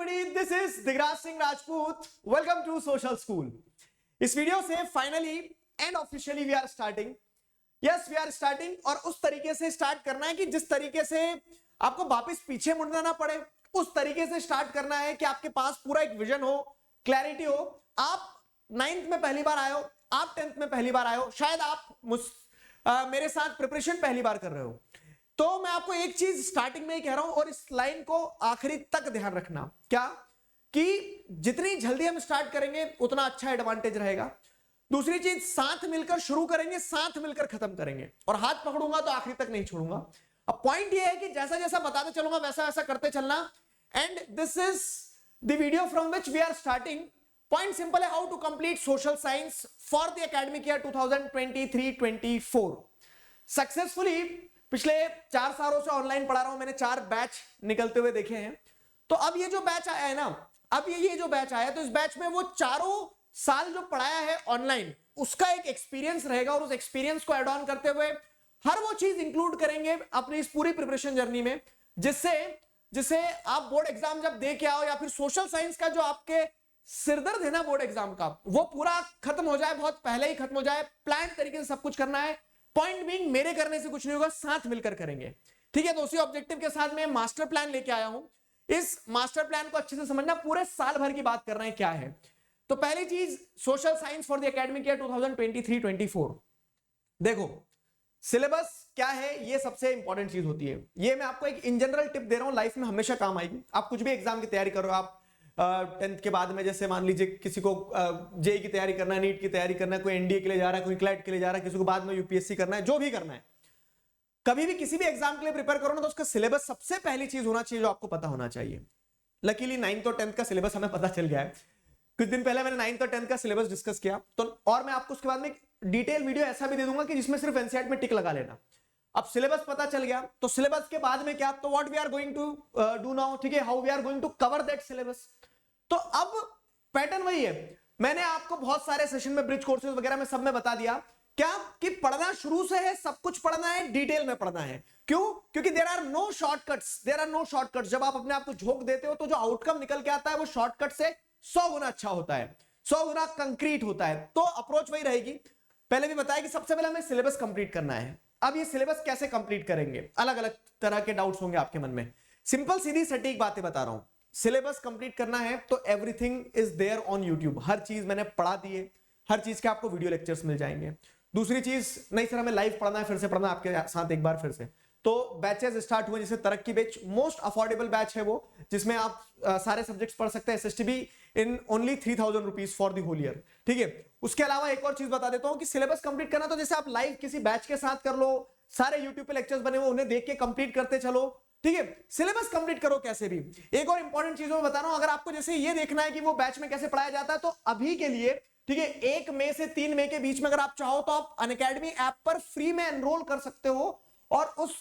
Everybody, this is Digraj Singh Rajput. Welcome to social school. इस video से finally and officially we are starting. Yes, we are starting, और उस तरीके से स्टार्ट करना है कि जिस तरीके से आपको वापस पीछे मुड़ना ना पड़े, उस तरीके से स्टार्ट करना है कि आपके पास पूरा एक विजन हो, क्लैरिटी हो। आप 9th में पहली बार आए हो, आप 10th में पहली बार आए हो, शायद आप मेरे साथ प्रिपरेशन पहली बार कर रहे हो, तो मैं आपको एक चीज स्टार्टिंग में ही कह रहा हूं और इस लाइन को आखिरी तक ध्यान रखना। क्या कि जितनी जल्दी हम स्टार्ट करेंगे उतना अच्छा एडवांटेज रहेगा। दूसरी चीज, साथ मिलकर शुरू करेंगे, साथ मिलकर खत्म करेंगे, और हाथ पकड़ूंगा तो आखिरी तक नहीं छोड़ूंगा। अब पॉइंट ये है कि जैसा जैसा बताते चलूंगा वैसा वैसा करते चलना। And this is the video from which we are starting. Point simple है, how to complete social science for the academic year 2023-24 successfully. पिछले 4 सालों से ऑनलाइन पढ़ा रहा हूं, मैंने 4 बैच निकलते हुए देखे हैं। तो अब ये जो बैच आया है ना, अब ये जो बैच आया है, तो इस बैच में वो चारों साल जो पढ़ाया है ऑनलाइन, उसका एक एक्सपीरियंस रहेगा, और उस एक्सपीरियंस को एड ऑन करते हुए हर वो चीज इंक्लूड करेंगे अपनी इस पूरी प्रिपरेशन जर्नी में, जिससे आप बोर्ड एग्जाम जब दे के आओ, या फिर सोशल साइंस का जो आपके सिरदर्द है ना बोर्ड एग्जाम का, वो पूरा खत्म हो जाए, बहुत पहले ही खत्म हो जाए। प्लान तरीके से सब कुछ करना है। पॉइंट बीइंग, मेरे करने से कुछ नहीं होगा, साथ मिलकर करेंगे, ठीक है। तो उसी ऑब्जेक्टिव के साथ मैं मास्टर प्लान लेके आया हूं। इस मास्टर प्लान को अच्छे से समझना, पूरे साल भर की बात कर रहे हैं क्या है। तो पहली चीज, social science for the academic year 2023-24। देखो सिलेबस क्या है, ये सबसे इंपॉर्टेंट चीज होती है। ये मैं आपको एक इन जनरल टिप दे रहा हूं, लाइफ में हमेशा काम आएगी। आप कुछ भी एग्जाम की तैयारी करो, आप 10th के बाद में, जैसे मान लीजिए किसी को जेई की तैयारी करना है, नीट की तैयारी करना है, कोई एनडीए के लिए जा रहा है, कोई क्लैट के लिए जा रहा है, किसी को बाद में यूपीएससी करना है, जो भी करना है, कभी भी किसी भी एग्जाम के लिए प्रिपेयर करो ना, तो उसका सिलेबस सबसे पहली चीज होना चाहिए जो आपको पता होना चाहिए। लकीली 9th और 10th का सिलेबस हमें पता चल गया है। कुछ दिन पहले मैंने 9th और 10th का सिलेबस डिस्कस किया, तो और मैं आपको उसके बाद में डिटेल वीडियो ऐसा भी दे दूंगा कि जिसमें सिर्फ एनसीईआरटी में टिक लगा लेना। अब सिलेबस पता चल गया, तो सिलेबस के बाद में क्या, तो what we are going to do now, ठीक है, how we are going to cover that syllabus. तो अब पैटर्न वही है। मैंने आपको बहुत सारे सेशन में, ब्रिज कोर्सेज वगैरह में, सब में बता दिया क्या कि पढ़ना शुरू से है, सब कुछ पढ़ना है, डिटेल में पढ़ना है। क्यों? क्योंकि there are no shortcuts, there are no shortcuts. जब आप अपने आप को झोंक देते हो तो जो आउटकम निकल के आता है वो शॉर्टकट से 100 गुना अच्छा होता है, 100 गुना कंक्रीट होता है। तो अप्रोच वही रहेगी। पहले भी बताया कि सबसे पहले हमें सिलेबस कंप्लीट करना है। अब ये सिलेबस कैसे कंप्लीट करेंगे, अलग अलग तरह के डाउट्स होंगे आपके मन में। सिंपल सीधी सटीक बातें बता रहा हूं। सिलेबस कंप्लीट करना है तो everything is there on YouTube. हर चीज मैंने पढ़ा दी है, हर चीज के आपको वीडियो लेक्चर्स मिल जाएंगे। दूसरी चीज, नहीं सर हमें लाइव पढ़ना है, फिर से पढ़ना है आपके साथ एक बार फिर से, तो बैचेस स्टार्ट हुए, जैसे तरक्की बैच मोस्ट अफोर्डेबल बैच है वो, जिसमें आप सारे सब्जेक्ट्स पढ़ सकते हैं, SSTB in only 3000 rupees for the whole year, ठीक है। उसके अलावा एक और चीज बता देता हूं कि सिलेबस कंप्लीट करना तो जैसे आप लाइव किसी बैच के साथ कर लो, सारे यूट्यूब पे लेक्चर्स बने हुए, उन्हें देख के कंप्लीट करते चलो, ठीक है। सिलेबस कंप्लीट करो कैसे भी। एक और इंपॉर्टेंट चीज मैं बता रहा हूं, अगर आपको जैसे ये देखना है कि वो बैच में कैसे पढ़ाया जाता है, तो अभी के लिए, ठीक है, 1 मई से 3 मई के बीच में अगर आप चाहो तो आप अनअकैडमी ऐप पर फ्री में एनरोल कर सकते हो, और उस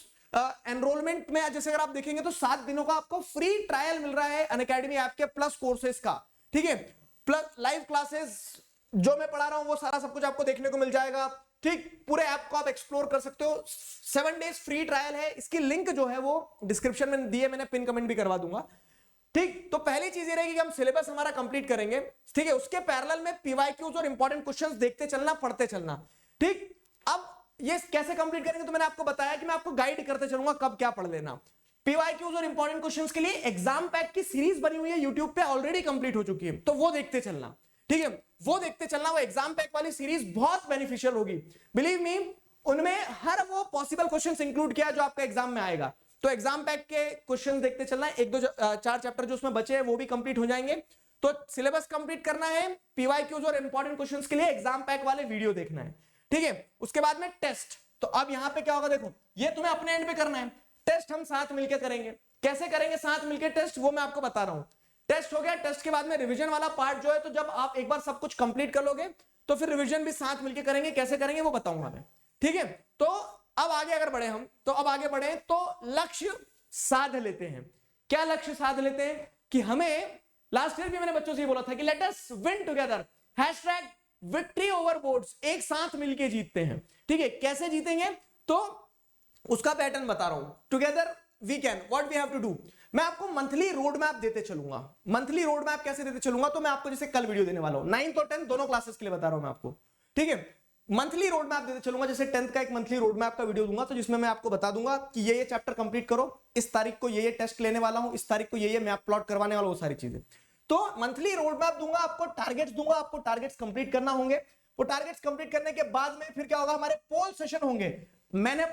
एनरोलमेंट में जैसे अगर आप देखेंगे तो 7 दिनों का आपको फ्री ट्रायल मिल रहा है अनअकैडमी ऐप के प्लस कोर्सेज का, ठीक है। प्लस लाइव क्लासेस जो मैं पढ़ा रहा हूं वो सारा सब कुछ आपको देखने को मिल जाएगा, ठीक। पूरे ऐप को आप एक्सप्लोर कर सकते हो। 7 डेज फ्री ट्रायल है, इसकी लिंक जो है वो डिस्क्रिप्शन में दी है, मैंने पिन कमेंट भी करवा दूंगा, ठीक। तो पहली चीज ये रहेगी कि हम सिलेबस हमारा कंप्लीट करेंगे, ठीक है। उसके पैरेलल में पीवाईक्यूज और इंपॉर्टेंट क्वेश्चंस देखते चलना, पढ़ते चलना, ठीक। अब ये कैसे कंप्लीट करेंगे, तो मैंने आपको बताया कि मैं आपको गाइड करते चलूंगा कब क्या पढ़ लेना। पीवाईक्यूज और इंपॉर्टेंट क्वेश्चंस के लिए एग्जाम पैक की सीरीज बनी हुई है यूट्यूब पे, ऑलरेडी कंप्लीट हो चुकी है, तो वो देखते चलना, ठीक है। वो देखते चलना, वो एग्जाम पैक वाली सीरीज बहुत बेनिफिशियल होगी, बिलीव मी। उनमें हर वो पॉसिबल क्वेश्चंस इंक्लूड किया जो आपका एग्जाम में आएगा। तो एग्जाम पैक के क्वेश्चंस देखते चलना, 1-2-4 चैप्टर जो उसमें बचे हैं वो भी कंप्लीट हो जाएंगे। तो सिलेबस कंप्लीट करना है, पीवाईक्यूज और इंपॉर्टेंट क्वेश्चंस के लिए एग्जाम पैक वाले वीडियो देखना है, ठीक है। उसके बाद में टेस्ट। तो अब यहां पे क्या होगा, देखो ये तुम्हें अपने एंड पे करना है। टेस्ट हम साथ मिलकर करेंगे। कैसे करेंगे साथ मिलकर टेस्ट, वो मैं आपको बता रहा हूं। टेस्ट हो गया, टेस्ट के बाद में रिवीजन वाला पार्ट जो है, तो जब आप एक बार सब कुछ कंप्लीट कर लोगे तो फिर रिवीजन भी साथ मिलकर करेंगे। कैसे करेंगे वो बताऊंगा मैं, ठीक है। तो अब आगे अगर बढ़े हम, तो अब आगे बढ़े तो लक्ष्य साध लेते हैं। क्या लक्ष्य साध लेते हैं कि हमें, लास्ट ईयर भी मैंने बच्चों से बोला था कि let us win together, #victory over boards, एक साथ मिलके जीतते हैं, ठीक है। कैसे जीतेंगे, तो उसका पैटर्न बता रहा हूं। Together we can, what we have to do. मैं आपको मंथली रोड मैप देते चलूंगा। मंथली रोड मैप कैसे देते चलूंगा, तो मैं आपको जैसे कल वीडियो देने वाला हूं 9th और 10th दोनों क्लासेस के लिए बता रहा हूं मैं आपको, ठीक है। मंथली रोड मैप देते चलूंगा, जैसे 10th का एक मंथली रोड मैप का वीडियो दूंगा, तो जिसमें मैं आपको बता दूंगा कि ये चैप्टर कंप्लीट करो, इस तारीख को ये टेस्ट लेने वाला हूं, इस तारीख को ये मैप प्लॉट करवाने वाला हूं, वो सारी चीजें। तो मंथली रोड मैप दूंगा आपको, टारगेट्स दूंगा आपको, टारगेट्स कंप्लीट करना होंगे। वो टारगेट्स कंप्लीट करने के बाद में फिर क्या होगा, हमारे पोल सेशन होंगे। मैंने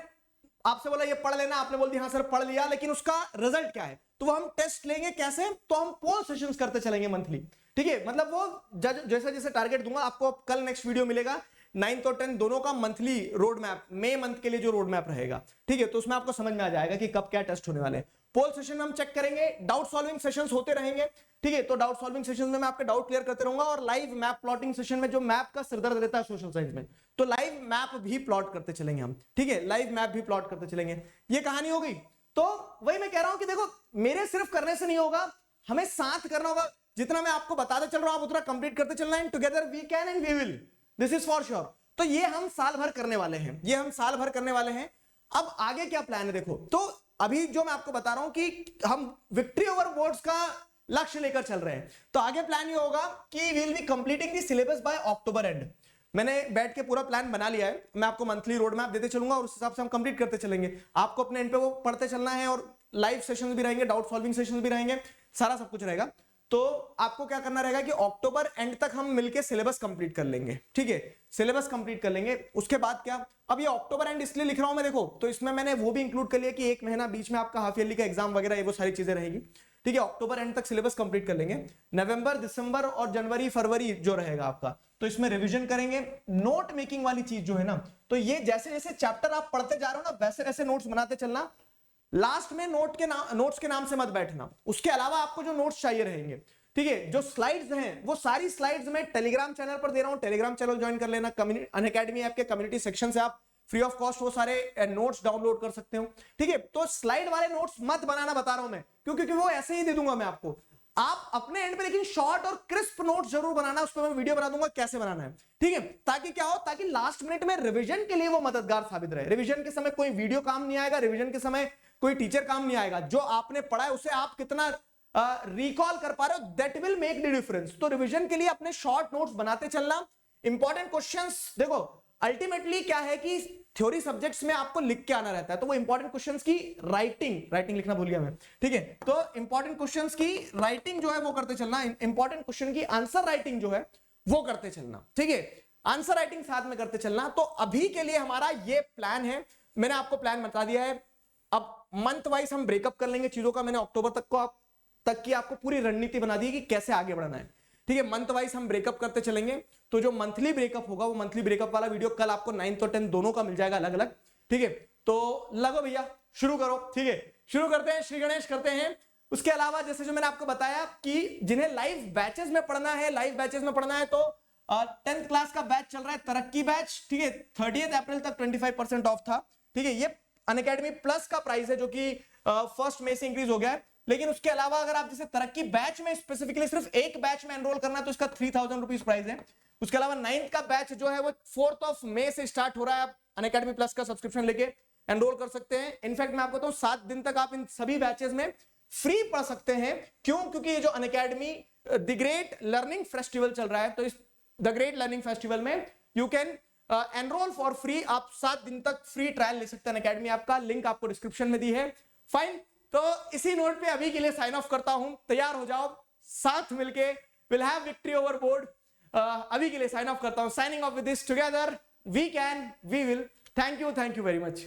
आपसे बोला ये पढ़ लेना, आपने बोल दिया हाँ सर पढ़ लिया, लेकिन उसका रिजल्ट क्या है, तो वो हम टेस्ट लेंगे कैसे, तो हम पोल सेशंस करते चलेंगे मंथली, ठीक है। मतलब वो जैसे जैसे टारगेट दूंगा आपको, कल नेक्स्ट वीडियो मिलेगा 9th और 10th दोनों का मंथली रोड मैप, मई मंथ के लिए जो रोड मैप रहेगा, ठीक है। तो उसमें आपको समझ में आ जाएगा कि कब क्या टेस्ट होने वाले हैं। पोल सेशन में हम चेक करेंगे, डाउट सॉल्विंग सेशंस होते रहेंगे, ठीक है। तो डाउट सॉल्विंग सेशन में मैं आपके डाउट क्लियर करते रहूंगा, और लाइव मैप प्लॉटिंग सेशन में जो मैप का सिरदर्द रहता है सोशल साइंस में, तो लाइव मैप भी प्लॉट करते चलेंगे हम, ठीक है। लाइव मैप भी प्लॉट करते चलेंगे। ये कहानी हो गई। तो वही मैं कह रहा हूं कि देखो, मेरे सिर्फ करने से नहीं होगा, हमें साथ करना होगा। जितना मैं आपको बताते चल रहा हूं आप उतना कंप्लीट करते चलना है। Together we can and we will, this is for sure. तो ये हम साल भर करने वाले हैं, ये हम साल भर करने वाले हैं। अब आगे क्या प्लान है देखो, तो अभी जो मैं आपको बता रहा हूं कि हम विक्ट्री ओवर बोर्ड्स का लक्ष्य लेकर चल रहे हैं, तो आगे प्लान ये होगा कि we will be completing the syllabus by October end. मैंने बैठ के पूरा प्लान बना लिया है, मैं आपको मंथली रोड मैप देते चलूंगा और उस हिसाब से हम कंप्लीट करते चलेंगे। आपको अपने एंड पे वो पढ़ते चलना है, और लाइव सेशंस भी रहेंगे, डाउट सॉल्विंग सेशंस भी रहेंगे, सारा सब कुछ रहेगा। तो आपको क्या करना रहेगा कि अक्टूबर एंड तक हम मिलके सिलेबस कंप्लीट कर लेंगे, ठीक है। सिलेबस कंप्लीट कर लेंगे, उसके बाद क्या, अब ये अक्टूबर एंड इसलिए लिख रहा हूं मैं, देखो तो इसमें मैंने वो भी इंक्लूड कर लिया कि एक महीना बीच में आपका हाफ ईयरली का एग्जाम वगैरह, ये वो सारी चीजें रहेगी, ठीक है। अक्टूबर एंड तक सिलेबस कंप्लीट कर लेंगे। नवंबर, दिसंबर और जनवरी फरवरी जो रहेगा आपका, तो इसमें रिवीजन करेंगे। नोट मेकिंग वाली चीज जो है ना, तो ये जैसे जैसे चैप्टर आप पढ़ते जा रहे हो ना, वैसे वैसे नोट्स बनाते चलना। लास्ट में नोट्स के नाम से मत बैठना, उसके अलावा आपको जो नोट्स चाहिए रहेंगे, ठीक है। जो स्लाइड्स हैं वो सारी स्लाइड्स मैं टेलीग्राम चैनल पर दे रहा हूं, टेलीग्राम चैनल ज्वाइन कर लेना। अनअकैडमी ऐप के कम्युनिटी सेक्शन से आप फ्री ऑफ कॉस्ट वो सारे नोट्स डाउनलोड कर सकते हो, ठीक है। तो स्लाइड वाले नोट्स मत बनाना बता रहा हूं मैं, क्योंकि वो ऐसे ही दे दूंगा मैं आपको, आप अपने एंड पे लेकिन शॉर्ट और क्रिस्प नोट्स जरूर बनाना, उस पर मैं वीडियो बना दूंगा कैसे बनाना है, ठीक है। ताकि क्या हो, ताकि लास्ट मिनट में रिवीजन के लिए वो मददगार साबित रहे। रिवीजन के समय कोई वीडियो काम नहीं आएगा, रिवीजन के समय कोई टीचर काम नहीं आएगा, जो आपने पढ़ा है उसे आप कितना रिकॉल कर पा रहे हो, that will make the difference. तो रिवीजन के लिए अपने शॉर्ट नोट्स बनाते चलना। इंपॉर्टेंट क्वेश्चंस देखो, अल्टीमेटली क्या है कि थ्योरी सब्जेक्ट्स में आपको लिख के आना रहता है, तो वो इंपॉर्टेंट क्वेश्चंस की राइटिंग लिखना भूल गया मैं, ठीक है। तो इंपॉर्टेंट क्वेश्चंस की राइटिंग जो है वो करते चलना, इंपॉर्टेंट क्वेश्चन की आंसर राइटिंग जो है वो करते चलना, ठीक है। आंसर राइटिंग साथ में करते चलना। तो अभी के लिए हमारा ये प्लान है, मैंने आपको प्लान बता दिया है। अब मंथ वाइज हम ब्रेकअप कर लेंगे चीजों का, मैंने अक्टूबर तक की आपको पूरी रणनीति बना दी कि कैसे आगे बढ़ना है, ठीक है। मंथ वाइज हम ब्रेकअप करते चलेंगे। तो जो मंथली ब्रेकअप होगा, वो मंथली ब्रेकअप वाला वीडियो कल आपको 9th और 10th दोनों का मिल जाएगा अलग अलग, ठीक है। तो लगो भैया, शुरू करो, ठीक है। शुरू करते हैं, श्री गणेश करते हैं। उसके अलावा जैसे जो मैंने आपको बताया कि जिन्हें लाइव बैचेस में पढ़ना है, लाइव बैचेस में पढ़ना है, तो 10th क्लास का बैच चल रहा है, तरक्की बैच, ठीक है। 30 अप्रैल तक 25% ऑफ था, ठीक है। ये अनअकैडमी प्लस का प्राइस है, जो कि 1 मई से इंक्रीज हो गया है। लेकिन उसके अलावा अगर आप जैसे तरक्की बैच में स्पेसिफिकली सिर्फ एक बैच में एनरोल करना है, तो इसका 3000 रुपीज प्राइस है। उसके अलावा 9th का बैच जो है वो 4 मई से स्टार्ट हो रहा है। आप अनअकैडमी प्लस का सब्सक्रिप्शन लेके एनरोल कर सकते हैं। इनफैक्ट मैं आपको बताऊं 7 दिन तक आप इन सभी बैचेस में फ्री पढ़ सकते हैं। क्यों? क्योंकि ये जो Unacademy the great learning festival चल रहा है, तो इस द ग्रेट लर्निंग फेस्टिवल में you can enrol for free. आप 7 दिन तक फ्री ट्रायल ले सकते हैं अनअकैडमी ऐप का, लिंक आपको डिस्क्रिप्शन में दी है। फाइन, तो इसी नोट पे अभी के लिए साइन ऑफ करता हूं। तैयार हो जाओ, साथ मिलके will have victory over board. अभी के लिए साइन ऑफ करता हूं। Signing off with this, together we can, we will. Thank you very much.